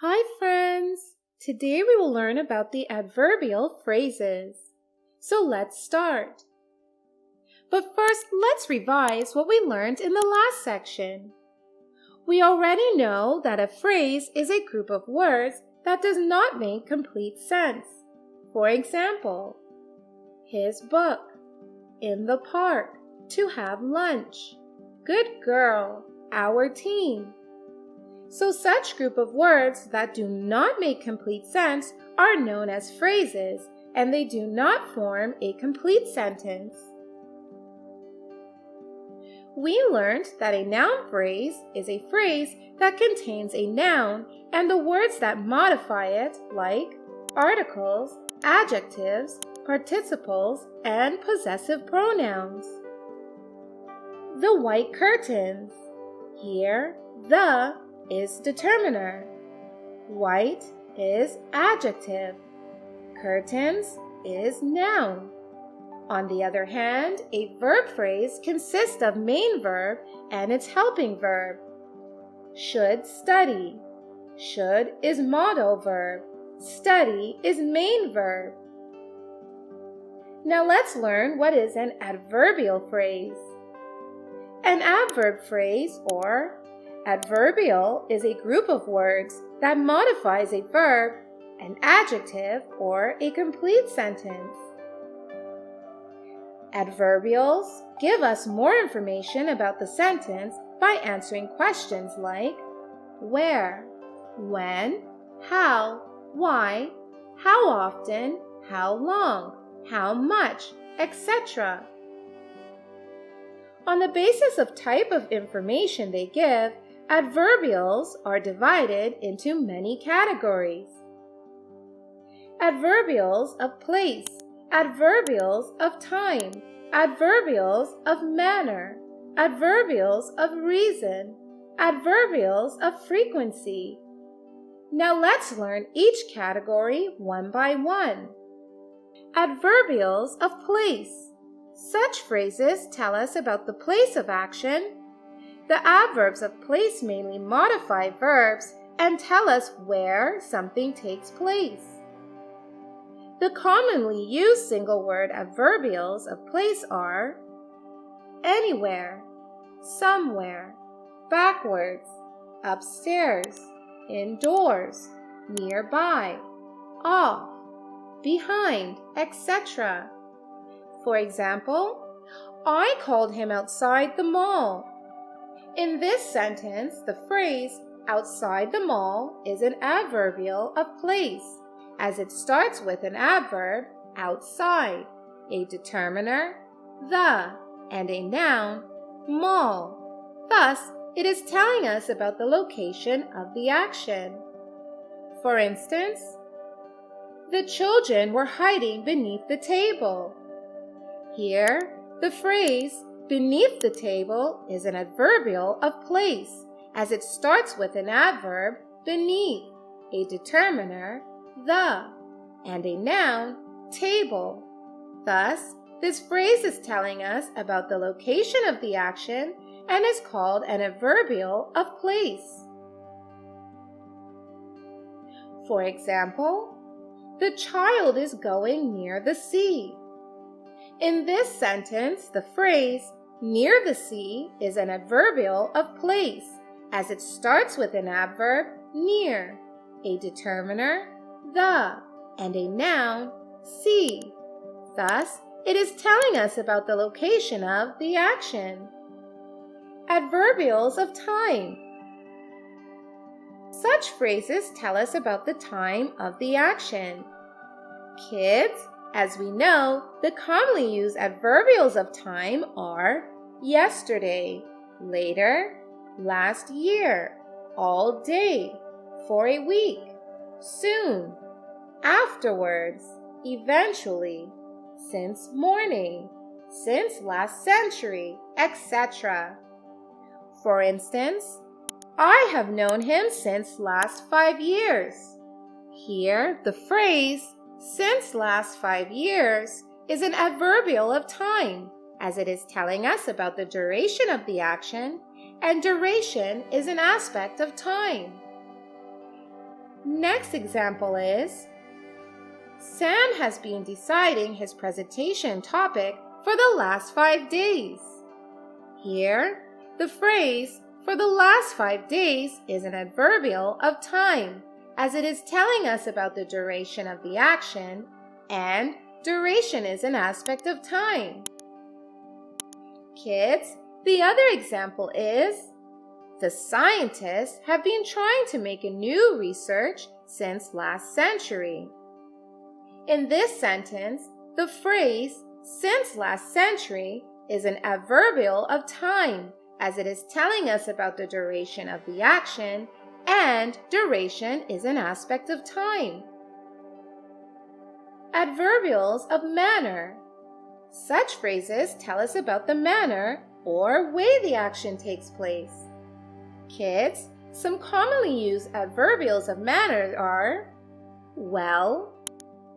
Hi friends! Today we will learn about the adverbial phrases. So let's start. But first, let's revise what we learned in the last section. We already know that a phrase is a group of words that does not make complete sense. For example, his book, in the park, to have lunch, good girl, our team. So such group of words that do not make complete sense are known as phrases, and they do not form a complete sentence. We learned that a noun phrase is a phrase that contains a noun and the words that modify it, like articles, adjectives, participles, and possessive pronouns. The white curtains. Here, the is determiner. White is adjective. Curtains is noun. On the other hand, a verb phrase consists of main verb and its helping verb. Should study. Should is modal verb. Study is main verb. Now let's learn what is an adverbial phrase. An adverb phrase or adverbial is a group of words that modifies a verb, an adjective, or a complete sentence. Adverbials give us more information about the sentence by answering questions like where, when, how, why, how often, how long, how much, etc. On the basis of type of information they give, adverbials are divided into many categories. Adverbials of place, adverbials of time, adverbials of manner, adverbials of reason, adverbials of frequency. Now let's learn each category one by one. Adverbials of place. Such phrases tell us about the place of action. The adverbs of place mainly modify verbs and tell us where something takes place. The commonly used single word adverbials of place are anywhere, somewhere, backwards, upstairs, indoors, nearby, off, behind, etc. For example, I called him outside the mall. In this sentence, the phrase outside the mall is an adverbial of place, as it starts with an adverb, outside, a determiner, the, and a noun, mall. Thus, it is telling us about the location of the action. For instance, the children were hiding beneath the table. Here, the phrase beneath the table is an adverbial of place, as it starts with an adverb, beneath, a determiner, the, and a noun, table. Thus, this phrase is telling us about the location of the action and is called an adverbial of place. For example, the child is going near the sea. In this sentence, the phrase near the sea is an adverbial of place, as it starts with an adverb, near, a determiner, the, and a noun, sea. Thus, it is telling us about the location of the action. Adverbials of time. Such phrases tell us about the time of the action. Kids, as we know, the commonly used adverbials of time are yesterday, later, last year, all day, for a week, soon, afterwards, eventually, since morning, since last century, etc. For instance, I have known him since last 5 years. Here, the phrase since last 5 years is an adverbial of time, as it is telling us about the duration of the action, and duration is an aspect of time. Next example is, Sam has been deciding his presentation topic for the last 5 days. Here, the phrase "for the last 5 days" is an adverbial of time, as it is telling us about the duration of the action, and duration is an aspect of time. Kids, the other example is, the scientists have been trying to make a new research since last century. In this sentence, the phrase "since last century" is an adverbial of time, as it is telling us about the duration of the action, and duration is an aspect of time. Adverbials of manner. Such phrases tell us about the manner or way the action takes place. Kids, some commonly used adverbials of manner are well,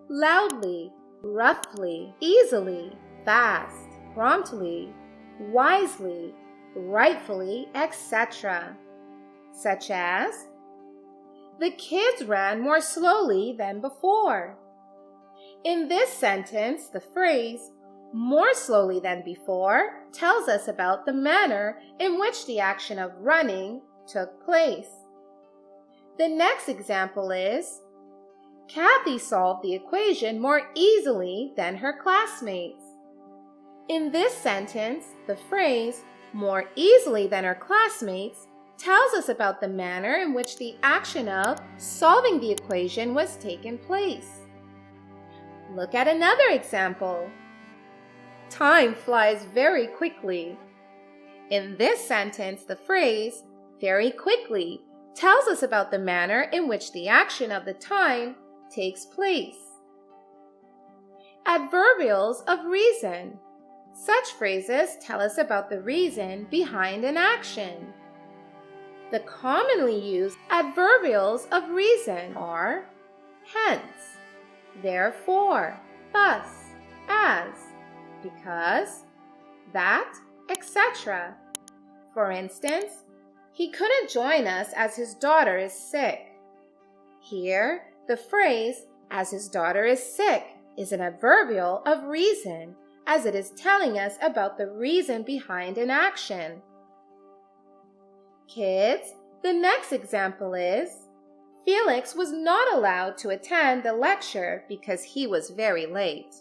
loudly, roughly, easily, fast, promptly, wisely, rightfully, etc. Such as, the kids ran more slowly than before. In this sentence, the phrase "more slowly than before" tells us about the manner in which the action of running took place. The next example is, Kathy solved the equation more easily than her classmates. In this sentence, the phrase "more easily than her classmates" tells us about the manner in which the action of solving the equation was taken place. Look at another example. Time flies very quickly. In this sentence, the phrase "very quickly" tells us about the manner in which the action of the time takes place. Adverbials of reason. Such phrases tell us about the reason behind an action. The commonly used adverbials of reason are hence, therefore, thus, as, because, that, etc. For instance, he couldn't join us as his daughter is sick. Here, the phrase "as his daughter is sick" is an adverbial of reason, as it is telling us about the reason behind an action. Kids, the next example is, Felix was not allowed to attend the lecture because he was very late.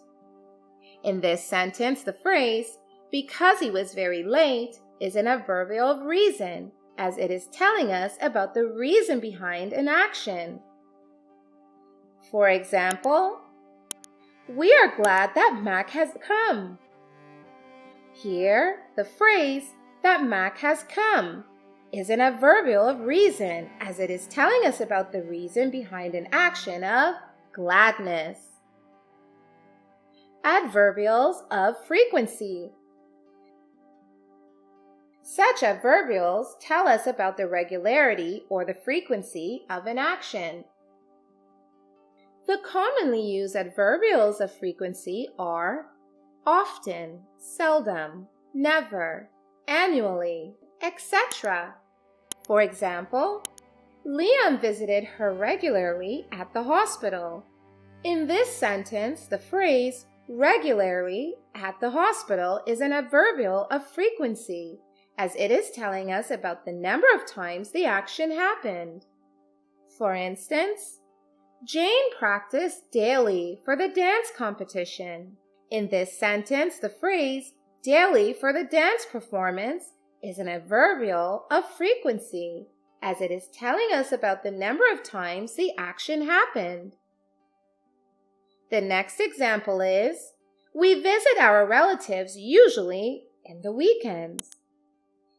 In this sentence, the phrase "because he was very late" is an adverbial of reason, as it is telling us about the reason behind an action. For example, we are glad that Mac has come. Here, the phrase "that Mac has come" is an adverbial of reason, as it is telling us about the reason behind an action of gladness. Adverbials of frequency. Such adverbials tell us about the regularity or the frequency of an action. The commonly used adverbials of frequency are often, seldom, never, annually, etc. For example, Liam visited her regularly at the hospital. In this sentence, the phrase "regularly at the hospital" is an adverbial of frequency, as it is telling us about the number of times the action happened. For instance, Jane practiced daily for the dance competition. In this sentence, the phrase "daily for the dance performance" is an adverbial of frequency, as it is telling us about the number of times the action happened. The next example is, we visit our relatives usually in the weekends.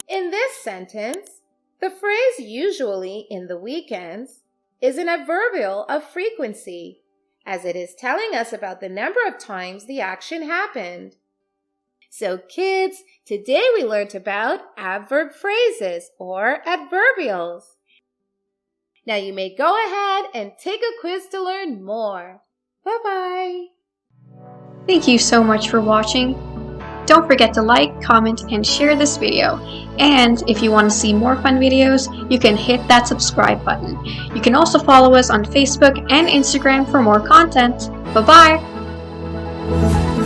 In this sentence, the phrase "usually in the weekends" is an adverbial of frequency, as it is telling us about the number of times the action happened. So kids, today we learned about adverb phrases or adverbials. Now you may go ahead and take a quiz to learn more. Bye-bye. Thank you so much for watching. Don't forget to like, comment, and share this video. And if you want to see more fun videos, you can hit that subscribe button. You can also follow us on Facebook and Instagram for more content. Bye-bye!